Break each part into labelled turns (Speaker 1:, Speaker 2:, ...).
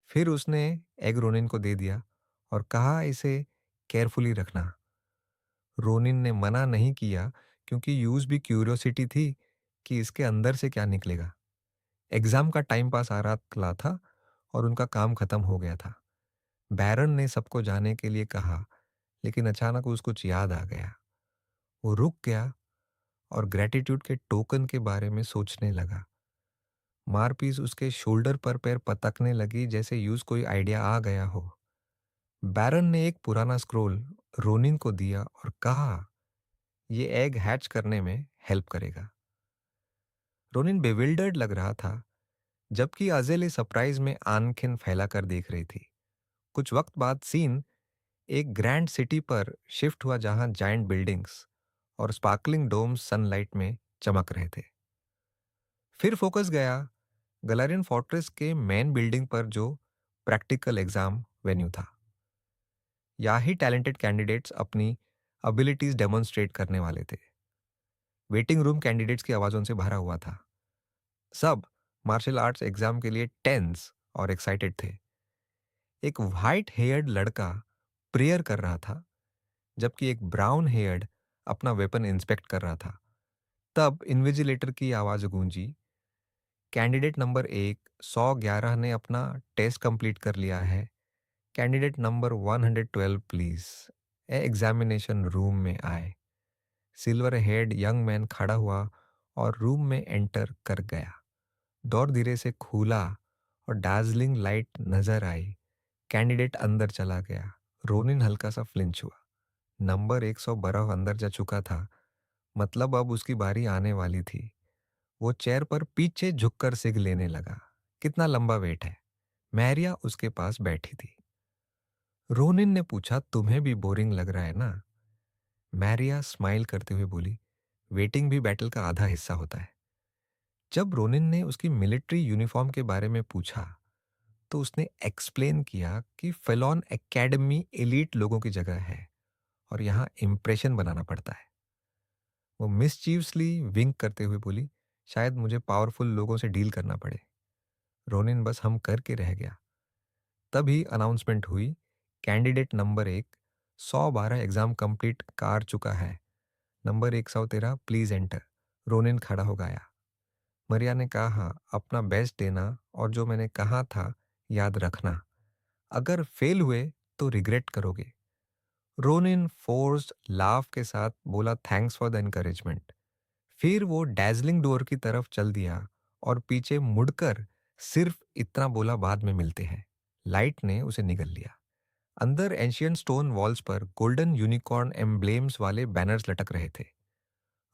Speaker 1: फिर उसने egg Ronin को दे दिया और कहा इसे केयरफुली रखना। रोनिन ने मना नहीं किया क्योंकि यूज भी क्यूरियोसिटी थी कि इसके अंदर से क्या निकलेगा। एग्जाम का टाइम पास आ रहा था और उनका काम खत्म हो गया था। बैरन ने सबको जाने के लिए कहा, लेकिन अचानक उसको कुछ याद आ गया। वो रुक गया और ग्रेटिट्यूड के टोकन के बारे में सोचने लगा। मारपीस उसके शोल्डर पर पैर पटकने लगी जैसे यूज कोई आइडिया आ गया हो। बैरन ने एक पुराना स्क्रोल रोनिन को दिया और कहा, ये एग हैच करने में हेल्प करेगा। रोनिन बेविल्डर्ड लग रहा था, जबकि अजेले सरप्राइज में आंखें फैलाकर देख रही थी। कुछ वक्त बाद सीन एक ग्रैंड सिटी पर शिफ्ट हुआ जहां जायंट बिल्डिंग्स और स्पार्कलिंग डोम्स सनलाइट में चमक रहे थे। फिर फोकस गया गलारियन फोर्ट्रेस के मेन बिल्डिंग पर जो प्रैक्टिकल एग्जाम वेन्यू था। यहाँ ही टैलेंटेड कैंडिडेट्स अपनी एबिलिटीज डेमोन्स्ट्रेट करने वाले थे। वेटिंग रूम कैंडिडेट्स की आवाज़ों से भरा हुआ था। सब मार्शल आर्ट्स एग्जाम के लिए टेंस और एक्साइटेड थे। एक वाइट हेयर्ड लड़का प्रेयर कर रहा था, जबकि एक ब्राउन हेयर्ड अपना वेपन इंस्पेक्ट कर रहा था। तब इन्विजिलेटर की आवाज़ गूंजी, कैंडिडेट नंबर 111 ने अपना टेस्ट कंप्लीट कर लिया है। Candidate number 112 please examination room में आए। सिल्वर हेड यंग मैन खड़ा हुआ और रूम में एंटर कर गया। डोर धीरे से खुला और डार्जलिंग लाइट नजर आई। कैंडिडेट अंदर चला गया। रोनिन हल्का सा फ्लिंच हुआ। नंबर 112 अंदर जा चुका था, मतलब अब उसकी बारी आने वाली थी। वो चेयर पर पीछे झुककर सिग लेने लगा। कितना लंबा वेट है? मैरिया उसके पास बैठी थी। रोनिन ने पूछा, तुम्हें भी बोरिंग लग रहा है ना? मैरिया स्माइल करते हुए बोली, वेटिंग भी बैटल का आधा हिस्सा होता है। जब रोनिन ने उसकी मिलिट्री यूनिफॉर्म के बारे में पूछा तो उसने एक्सप्लेन किया कि फेलोन एकेडमी एलीट लोगों की जगह है और यहाँ इम्प्रेशन बनाना पड़ता है। वो मिसचीवसली विंक करते हुए बोली, शायद मुझे पावरफुल लोगों से डील करना पड़े। रोनिन बस हम करके रह गया। तभी अनाउंसमेंट हुई, कैंडिडेट नंबर 112 एग्जाम कंप्लीट कर चुका है। Number 113 please enter. रोनिन खड़ा हो गया। मरिया ने कहा, अपना बेस्ट देना और जो मैंने कहा था याद रखना। अगर फेल हुए तो रिग्रेट करोगे। रोनिन फोर्स्ड लाफ के साथ बोला, थैंक्स फॉर द एनकरेजमेंट। फिर वो डैजलिंग डोर की तरफ चल दिया और पीछे मुड़कर सिर्फ इतना बोला, बाद में मिलते हैं। लाइट ने उसे निगल लिया। अंदर एंशियंट स्टोन वॉल्स पर गोल्डन यूनिकॉर्न एम्ब्लेम्स वाले बैनर्स लटक रहे थे।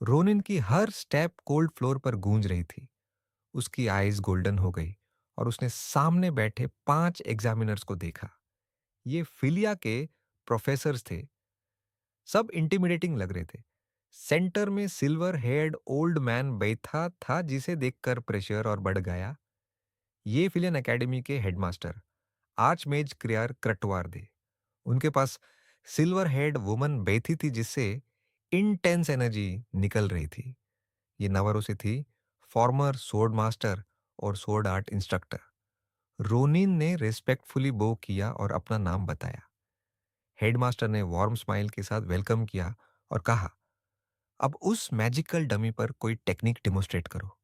Speaker 1: रोनिन की हर स्टेप कोल्ड फ्लोर पर गूंज रही थी। उसकी आईज गोल्डन हो गई और उसने सामने बैठे 5 एग्जामिनर्स को देखा। ये फिलिया के प्रोफेसर्स थे। सब इंटिमिडेटिंग लग रहे थे। सेंटर में सिल्वर हेयर्ड ओल्ड मैन बैठा था जिसे देखकर प्रेशर और बढ़ गया। ये फिलियन एकेडमी के हेडमास्टर आर्चमेज क्रियार क्रटवार थे। उनके पास सिल्वर हेड वुमन बैठी थी जिससे इंटेंस एनर्जी निकल रही थी। ये नवरों से थी, फॉर्मर सोर्ड मास्टर और सोर्ड आर्ट इंस्ट्रक्टर। रोनिन ने रिस्पेक्टफुली बो किया और अपना नाम बताया। हेडमास्टर ने वार्म स्माइल के साथ वेलकम किया और कहा, अब उस मैजिकल डमी पर कोई टेक्निक डिमोस्ट्रेट करो।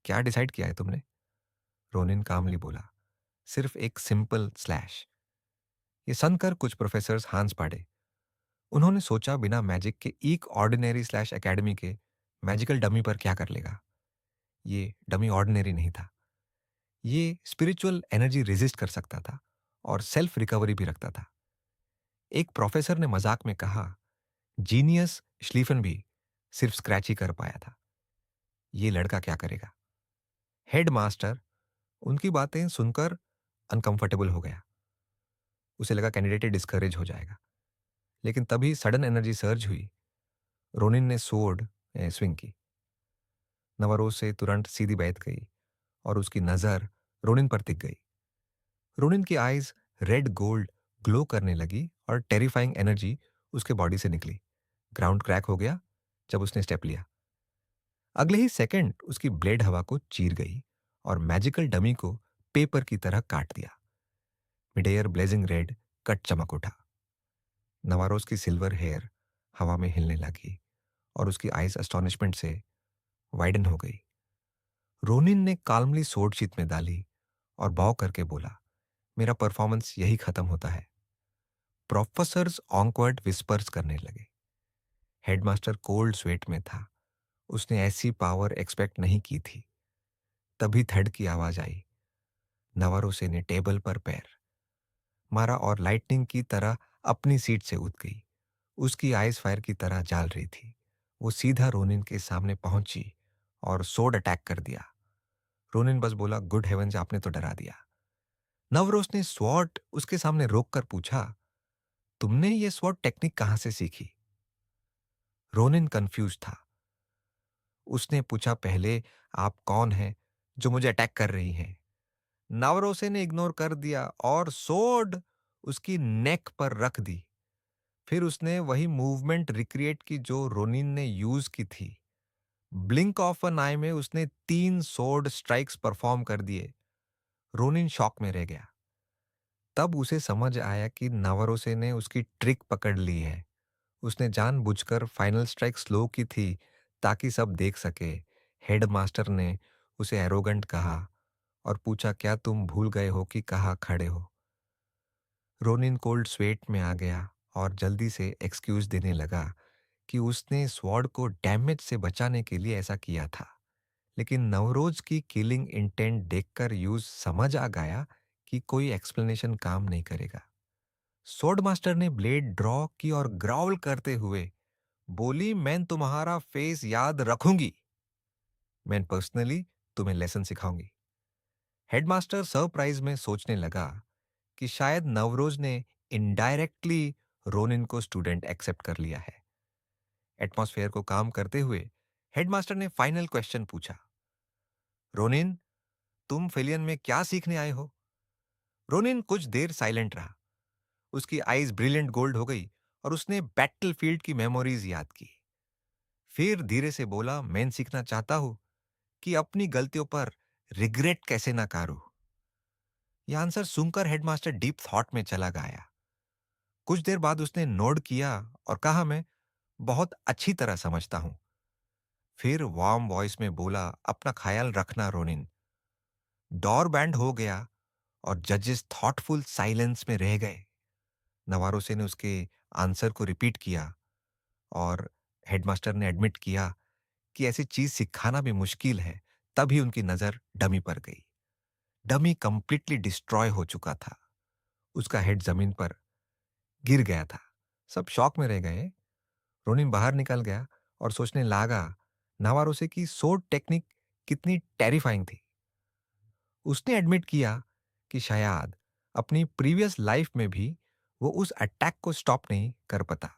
Speaker 1: क्या डिसाइड किया है तुमने? रोनिन कामली बोला, सिर्फ एक सिंपल स्लैश। ये सुनकर कुछ प्रोफेसर्स हंस पड़े। उन्होंने सोचा, बिना मैजिक के एक ऑर्डिनरी स्लैश एकेडमी के मैजिकल डमी पर क्या कर लेगा। ये डमी ऑर्डिनरी नहीं था। ये स्पिरिचुअल एनर्जी रेजिस्ट कर सकता था और सेल्फ रिकवरी भी रखता था। एक प्रोफेसर ने मजाक में कहा, जीनियस श्लीफन भी सिर्फ स्क्रैच ही कर पाया था। ये लड़का क्या करेगा? हेड मास्टर उनकी बातें सुनकर अनकंफर्टेबल हो गया। उसे लगा कैंडिडेट डिस्करेज हो जाएगा। लेकिन तभी सडन एनर्जी सर्ज हुई। रोनिन ने सोर्ड स्विंग की। नवरोज से तुरंत सीधी बैठ गई और उसकी नजर रोनिन पर टिक गई। रोनिन की आईज रेड गोल्ड ग्लो करने लगी और टेरिफाइंग एनर्जी उसके बॉडी से निकली। ग्राउंड क्रैक हो गया जब उसने स्टेप लिया। अगले ही सेकंड उसकी ब्लेड हवा को चीर गई और मैजिकल डमी को पेपर की तरह काट दिया। Mid air blazing red cut चमक उठा। नवारोस की सिल्वर हेयर हवा में हिलने लगी और उसकी आइज अस्टॉनिशमेंट से वाइडन हो गई। रोनिन ने काल्मली सोड शीत में डाली और बॉव करके बोला, मेरा परफॉर्मेंस यही खत्म होता है। प्रोफेसर्स ऑकवर्ड विस्पर्स करने लगे। हेडमास्टर कोल्ड स्वेट में था। उसने ऐसी पावर एक्सपेक्ट नहीं की थी। तभी थड की आवाज आई। नवारोसे ने टेबल पर पैर मारा और लाइटनिंग की तरह अपनी सीट से उठ गई। उसकी आइज फायर की तरह जाल रही थी। वो सीधा रोनिन के सामने पहुंची और सोड अटैक कर दिया। रोनिन बस बोला, गुड हेवंस, आपने तो डरा दिया। नवरोस ने स्वॉट उसके सामने रोककर पूछा, तुमने ये स्वॉट टेक्निक कहां से सीखी? रोनिन कंफ्यूज था। उसने पूछा, पहले आप कौन हैं जो मुझे अटैक कर रही हैं? नवरोसे ने इग्नोर कर दिया और सोड उसकी नेक पर रख दी। फिर उसने वही मूवमेंट रिक्रिएट की जो रोनिन ने यूज की थी। ब्लिंक ऑफ एन आई में उसने 3 सोड स्ट्राइक्स परफॉर्म कर दिए। रोनिन शॉक में रह गया। तब उसे समझ आया कि नवरोसे ने उसकी ट्रिक पकड़ ली है। उसने जानबूझकर फाइनल स्ट्राइक स्लो की थी ताकि सब देख सके। हेडमास्टर ने उसे एरोगेंट कहा और पूछा, क्या तुम भूल गए हो कि कहाँ खड़े हो? रोनिन कोल्ड स्वेट में आ गया और जल्दी से एक्सक्यूज देने लगा कि उसने स्वॉर्ड को डैमेज से बचाने के लिए ऐसा किया था। लेकिन नवरोज की किलिंग इंटेंट देखकर यूज समझ आ गया कि कोई एक्सप्लेनेशन काम नहीं करेगा। स्वॉर्ड मास्टर ने ब्लेड ड्रॉ की और ग्राउल करते हुए बोली, मैं तुम्हारा फेस याद रखूंगी। मैं पर्सनली तुम्हें लेसन सिखाऊंगी। हेडमास्टर सरप्राइज में सोचने लगा कि शायद नवरोज ने इनडायरेक्टली रोनिन को स्टूडेंट एक्सेप्ट कर लिया है। एटमॉस्फेयर को काम करते हुए हेडमास्टर ने फाइनल क्वेश्चन पूछा, रोनिन, तुम फेलियन में क्या सीखने आए हो? रोनिन कुछ देर साइलेंट रहा। उसकी आईज ब्रिलियंट गोल्ड हो गई और उसने बैटलफील्ड की मेमोरीज याद की। फिर धीरे से बोला, मैं सीखना चाहता हूं कि अपनी गलतियों पर रिग्रेट कैसे ना करूं। यह आंसर सुनकर हेडमास्टर डीप थॉट में चला गया। कुछ देर बाद उसने नोड किया और कहा, मैं बहुत अच्छी तरह समझता हूं। फिर वार्म वॉइस में बोला, अपना ख्याल रखना रोनिन। डोर बैंड हो गया और जजेस थॉटफुल साइलेंस में रह गए। नवारोसे ने उसके आंसर को रिपीट किया और हेडमास्टर ने एडमिट किया कि ऐसी चीज सिखाना भी मुश्किल है। तभी उनकी नजर डमी पर गई। डमी कंप्लीटली डिस्ट्रॉय हो चुका था। उसका हेड जमीन पर गिर गया था। सब शॉक में रह गए। रोनिन बाहर निकल गया और सोचने लगा नावारोसे की सोड टेक्निक कितनी टेरिफाइंग थी। उसने एडमिट किया कि शायद अपनी प्रीवियस लाइफ में भी वो उस अटैक को स्टॉप नहीं कर पाता,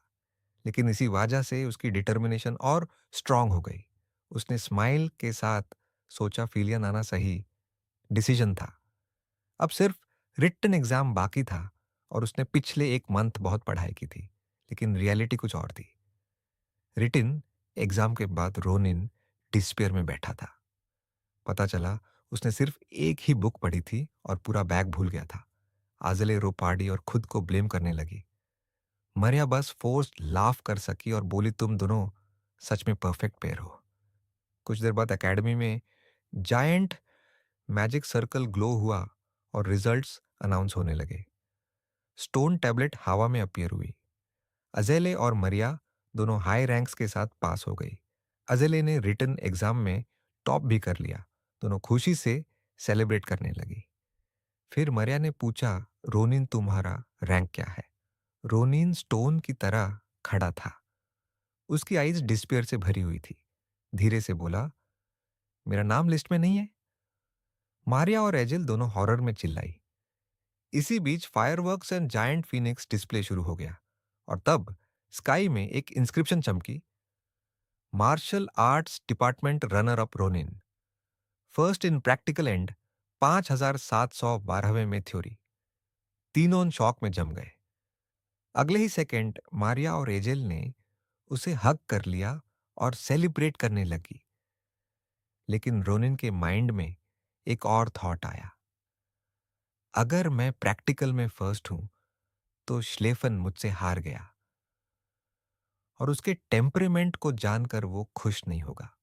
Speaker 1: लेकिन इसी वजह से उसकी डिटर्मिनेशन और स्ट्रांग हो गई। उसने स्माइल के साथ सोचा, फेलियर आना सही डिसीजन था। अब सिर्फ रिटन एग्जाम बाकी था और उसने पिछले 1 मंथ बहुत पढ़ाई की थी, लेकिन रियलिटी कुछ और थी। रिटन एग्जाम के बाद रोनिन डिस्पेयर में बैठा था। पता चला उसने सिर्फ एक ही बुक पढ़ी थी और पूरा बैग भूल गया था। आजले रो पाड़ी और खुद को ब्लेम करने लगी। मरिया बस फोर्स्ड लाफ कर सकी और बोली, तुम दोनों सच में परफेक्ट पेयर हो। कुछ देर बाद एकेडमी में जायंट मैजिक सर्कल ग्लो हुआ और रिजल्ट्स अनाउंस होने लगे। स्टोन टैबलेट हवा में अपीयर हुई। अजेले और मरिया दोनों हाई रैंक्स के साथ पास हो गई। अजेले ने रिटन एग्जाम में टॉप भी कर लिया। दोनों खुशी से सेलिब्रेट करने लगी। फिर मरिया ने पूछा, रोनिन तुम्हारा रैंक क्या है? रोनिन स्टोन की तरह खड़ा था। उसकी आईज डिस्पेयर से भरी हुई थी। धीरे से बोला, मेरा नाम लिस्ट में नहीं है। मारिया और एजिल दोनों हॉरर में चिल्लाई। इसी बीच fireworks and giant phoenix display शुरू हो गया और तब स्काई में एक इंस्क्रिप्शन चमकी, martial arts department runner up Ronin, first in practical and 5712वें में थ्योरी। तीनों शॉक में जम गए। अगले ही सेकंड मारिया और एजेल ने उसे हग कर लिया और सेलिब्रेट करने लगी। लेकिन रोनिन के माइंड में एक और थॉट आया। अगर मैं प्रैक्टिकल में फर्स्ट हूं, तो श्लेफन मुझसे हार गया और उसके टेम्परेमेंट को जानकर वो खुश नहीं होगा।